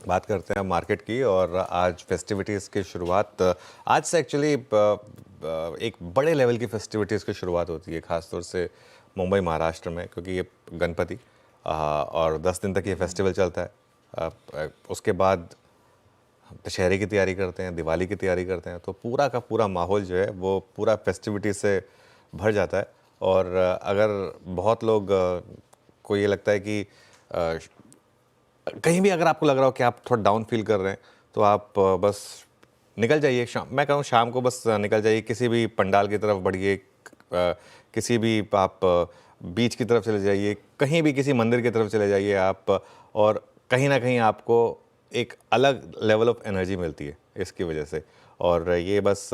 बात करते हैं मार्केट की। और आज फेस्टिविटीज़ की शुरुआत आज से एक्चुअली एक बड़े लेवल की फेस्टिविटीज़ की शुरुआत होती है, ख़ासतौर से मुंबई महाराष्ट्र में, क्योंकि ये गणपति और 10 दिन तक ये फेस्टिवल चलता है। उसके बाद दशहरे की तैयारी करते हैं, दिवाली की तैयारी करते हैं, तो पूरा का पूरा माहौल जो है वो पूरा फेस्टिविटी से भर जाता है। और अगर बहुत लोग को ये लगता है कि कहीं भी अगर आपको लग रहा हो कि आप थोड़ा डाउन फील कर रहे हैं, तो आप बस निकल जाइए। मैं कहूँ शाम को बस निकल जाइए, किसी भी पंडाल की तरफ बढ़िए, किसी भी आप बीच की तरफ चले जाइए, कहीं भी किसी मंदिर की तरफ चले जाइए आप, और कहीं ना कहीं आपको एक अलग लेवल ऑफ एनर्जी मिलती है इसकी वजह से। और ये बस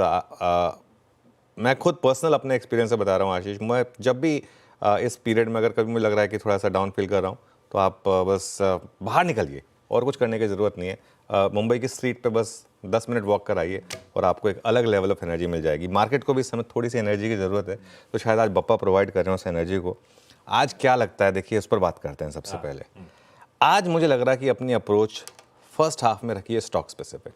मैं खुद पर्सनल अपने एक्सपीरियंस से बता रहा हूँ आशीष। मैं जब भी इस पीरियड में अगर कभी मुझे लग रहा है कि थोड़ा सा डाउन फील कर रहा हूँ, तो आप बस बाहर निकलिए, और कुछ करने की ज़रूरत नहीं है। मुंबई की स्ट्रीट पे बस 10 मिनट वॉक कर आइए और आपको एक अलग लेवल ऑफ एनर्जी मिल जाएगी। मार्केट को भी इस समय थोड़ी सी एनर्जी की ज़रूरत है, तो शायद आज बप्पा प्रोवाइड कर रहे हैं उस एनर्जी को। आज क्या लगता है, देखिए उस पर बात करते हैं। सबसे पहले आज मुझे लग रहा है कि अपनी अप्रोच फर्स्ट हाफ में रखिए स्टॉक स्पेसिफिक।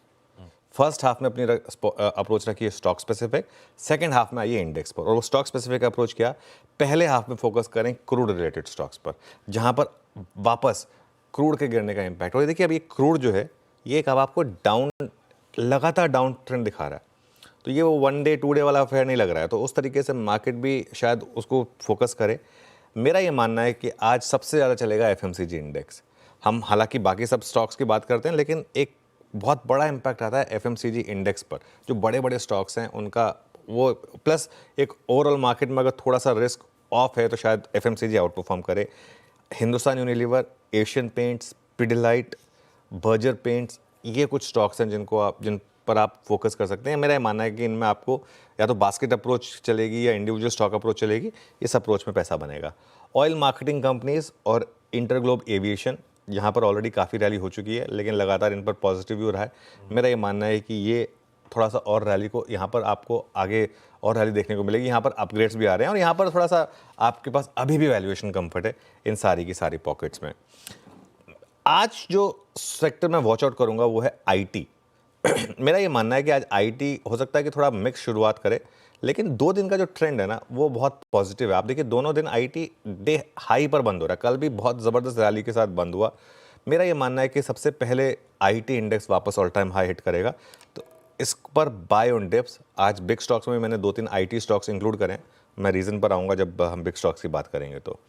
फर्स्ट हाफ में अपनी अप्रोच रखिए स्टॉक स्पेसिफिक, सेकंड हाफ में आइए इंडेक्स पर। और वो स्टॉक स्पेसिफिक अप्रोच क्या, पहले हाफ में फोकस करें क्रूड रिलेटेड स्टॉक्स पर, जहां पर वापस क्रूड के गिरने का इंपैक्ट। और देखिए अब ये क्रूड जो है, ये अब आपको लगातार डाउन ट्रेंड दिखा रहा है, तो ये वो 1 डे 2 डे वाला अफेयर नहीं लग रहा है। तो उस तरीके से मार्केट भी शायद उसको फोकस करे। मेरा ये मानना है कि आज सबसे ज़्यादा चलेगा एफएमसीजी इंडेक्स। हम हालांकि बाकी सब स्टॉक्स की बात करते हैं, लेकिन एक बहुत बड़ा इम्पैक्ट आता है एफएमसीजी इंडेक्स पर। जो बड़े बड़े स्टॉक्स हैं उनका वो, प्लस एक ओवरऑल मार्केट में अगर थोड़ा सा रिस्क ऑफ है, तो शायद एफएमसीजी आउट परफॉर्म करे। Hindustan Unilever, Asian paints, Pidilite, Berger paints, ये कुछ स्टॉक्स हैं जिन पर आप फोकस कर सकते हैं। मेरा ये मानना है कि इनमें आपको या तो बास्केट अप्रोच चलेगी या इंडिविजुअल स्टॉक अप्रोच चलेगी, इस अप्रोच में पैसा बनेगा। ऑयल मार्केटिंग कंपनीज और इंटरग्लोब एविएशन, यहाँ पर ऑलरेडी काफ़ी रैली हो चुकी है, लेकिन लगातार इन पर पॉजिटिव व्यू रहा है। मेरा ये मानना है कि ये थोड़ा सा और रैली को, यहाँ पर आपको आगे और रैली देखने को मिलेगी। यहाँ पर अपग्रेड्स भी आ रहे हैं, और यहाँ पर थोड़ा सा आपके पास अभी भी वैल्यूएशन कंफर्ट है इन सारी की सारी पॉकेट्स में। आज जो सेक्टर में वॉच आउट करूँगा वो है आईटी। मेरा ये मानना है कि आज आईटी हो सकता है कि थोड़ा मिक्स शुरुआत करे, लेकिन 2 दिन का जो ट्रेंड है ना, वो बहुत पॉजिटिव है। आप देखिए दोनों दिन आईटी डे हाई पर बंद हो रहा है। कल भी बहुत ज़बरदस्त रैली के साथ बंद हुआ। मेरा ये मानना है कि सबसे पहले आईटी इंडेक्स वापस ऑल टाइम हाई हिट करेगा, तो इस पर बाय ऑन डिप्स। आज बिग स्टॉक्स में मैंने 2-3 आईटी स्टॉक्स इंक्लूड करें। मैं रीज़न पर आऊँगा जब हम बिग स्टॉक्स की बात करेंगे। तो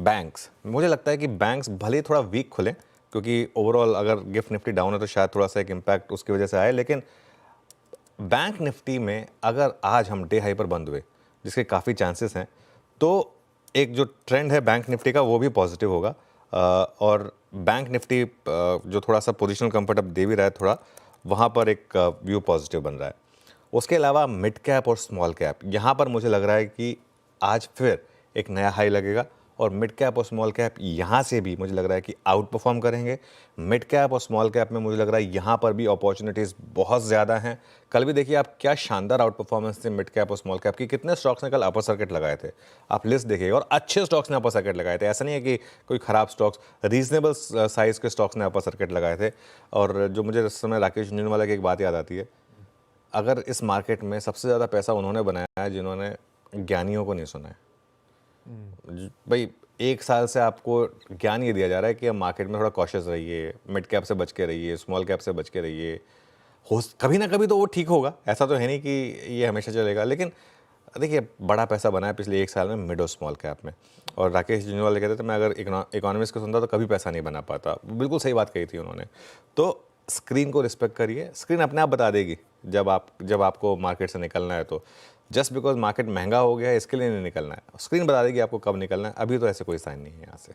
बैंक्स, मुझे लगता है कि बैंक्स भले ही थोड़ा वीक खुलें, क्योंकि ओवरऑल अगर गिफ्ट निफ्टी डाउन है तो शायद थोड़ा सा एक इम्पैक्ट उसकी वजह से आए, लेकिन बैंक निफ्टी में अगर आज हम डे हाई पर बंद हुए, जिसके काफ़ी चांसेस हैं, तो एक जो ट्रेंड है बैंक निफ्टी का वो भी पॉजिटिव होगा। और बैंक निफ्टी जो थोड़ा सा पोजिशनल कंफर्ट अब दे भी रहा है थोड़ा, वहाँ पर एक व्यू पॉजिटिव बन रहा है। उसके अलावा मिड कैप और स्मॉल कैप, यहाँ पर मुझे लग रहा है कि आज फिर एक नया हाई लगेगा, और मिड कैप और स्मॉल कैप यहाँ से भी मुझे लग रहा है कि आउट परफॉर्म करेंगे। मिड कैप और स्मॉल कैप में मुझे लग रहा है यहाँ पर भी अपॉर्चुनिटीज़ बहुत ज़्यादा हैं। कल भी देखिए आप क्या शानदार आउट परफॉर्मेंस थी मिड कैप और स्मॉल कैप की। कितने स्टॉक्स ने कल अपर सर्किट लगाए थे, आप लिस्ट देखिएगा, और अच्छे स्टॉक्स ने अपर सर्किट लगाए थे। ऐसा नहीं है कि कोई ख़राब स्टॉक्स, रीजनेबल साइज़ के स्टॉक्स ने अपर सर्किट लगाए थे। और जो मुझे इस समय राकेश झुंझुनवाला की एक बात याद आती है, अगर इस मार्केट में सबसे ज़्यादा पैसा उन्होंने बनाया है जिन्होंने ज्ञानियों को नहीं सुना है। भाई 1 साल से आपको ज्ञान ये दिया जा रहा है कि अब मार्केट में थोड़ा कॉशियस रहिए, मिड कैप से बच के रहिए, स्मॉल कैप से बच के रहिए। हो कभी ना कभी तो वो ठीक होगा, ऐसा तो है नहीं कि ये हमेशा चलेगा। लेकिन देखिए बड़ा पैसा बना है पिछले 1 साल में मिड और स्मॉल कैप में। और राकेश झुंझुनवाला कहते थे मैं अगर इकोनॉमिक्स को सुनता तो कभी पैसा नहीं बना पाता। बिल्कुल सही बात कही थी उन्होंने। तो स्क्रीन को रिस्पेक्ट करिए, स्क्रीन अपने आप बता देगी जब आपको मार्केट से निकलना है। तो जस्ट बिकॉज मार्केट महंगा हो गया है इसके लिए नहीं निकलना है, स्क्रीन बता देगी आपको कब निकलना है। अभी तो ऐसे कोई साइन नहीं है यहाँ से।